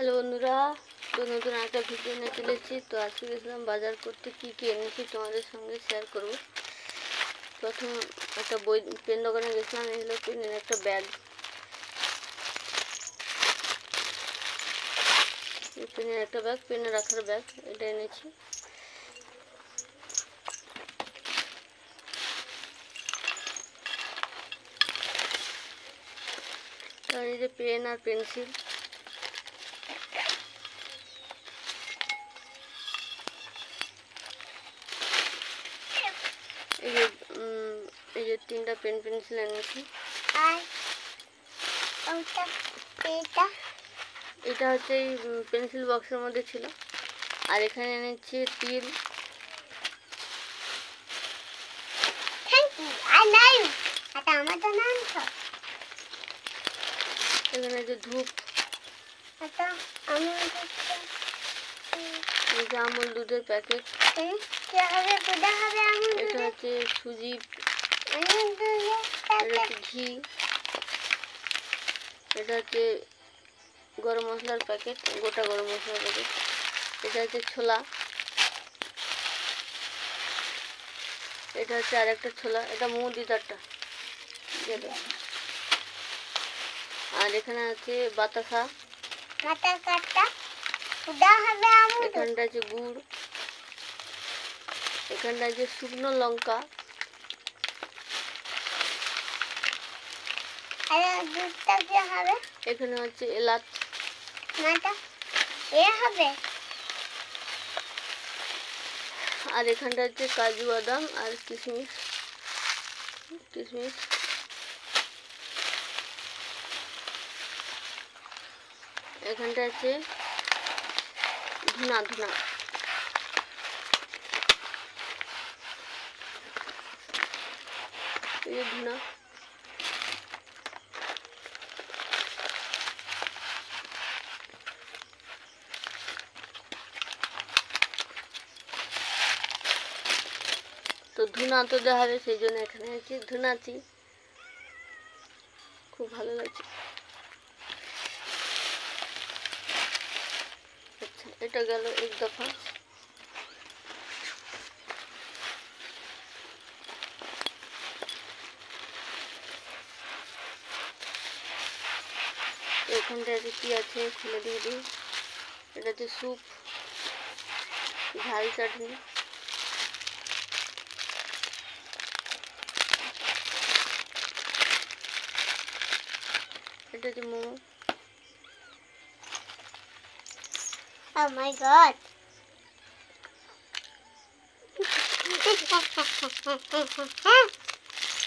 Hello বন্ধুরা, তো নতুন একটা ভিডিও নিয়ে চলেছি। তো আজকে গেছিলাম বাজার করতে, কি কি এনেছি তোমাদের সঙ্গে শেয়ার করব। প্রথম একটা বই পেন দোকানে গেছিলাম, এই হলো পেনের একটা ব্যাগ, পেনের একটা ব্যাগ, পেনে রাখার ব্যাগ, এটা এনেছি। আর এই যে পেন আর পেন্সিল, এই যে তিনটা পেন পেন্সিল এনেছি। এটা হচ্ছে এই পেন্সিল বক্সের মধ্যে ছিল। আর এখানে এনেছি তিল, এখানে যে ধূপ, আমুল দুধের প্যাকেট, এটা হচ্ছে সুজি, এটা হচ্ছে ঘি, এটা হচ্ছে গরম মশলার প্যাকেট, গোটা গরম মশলার প্যাকেট, এটা হচ্ছে ছোলা, এটা হচ্ছে আরেকটা ছোলা, এটা মুদিদারটা, আর এখানে আছে বাতাসা, এখানটা আছে গুড়, এখানটা আছে শুকনো লঙ্কা, এখানে হচ্ছে এলাচ, আর এখানটা হচ্ছে কাজু বাদাম আর কিশমিশ, এখানটা আছে ধুনা, এই যে ধুনা, তো ধুনা তো দেওয়া হবে, সেই জন্য এখানে আছে ধুনাচি, খুব ভালো লাগছে। আচ্ছা, এটা গেল এক দফা। এখানটা আছে কি আছে খুলে দিয়ে দিই, এটা হচ্ছে স্যুপ, ঝাল চাটনি, এটা হচ্ছে মোমো। Oh my god!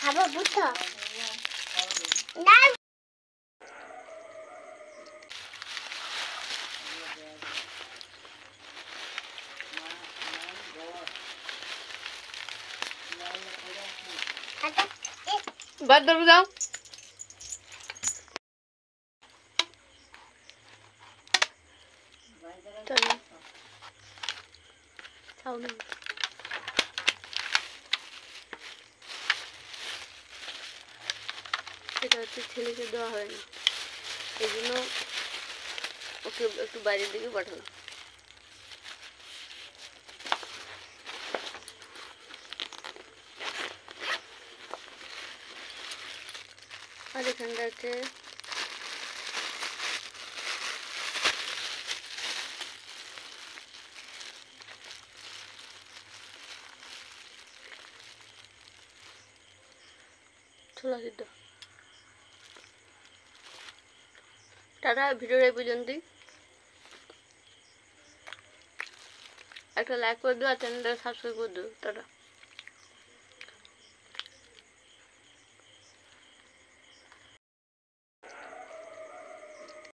খাবো বুঝছো না? বাদ দাও দাও, এটা হচ্ছে ছেলেকে দেওয়া হয়নি, এই জন্য ওকে একটু বাইরের দিকে পাঠালাম। আর এখানটা আছে ছোলা সিদ্ধ। টাটা, ভিডিওটা এই পর্যন্তই। একটা লাইক করে দিও আর চ্যানেলটা সাবস্ক্রাইব করে দিও। টাটা।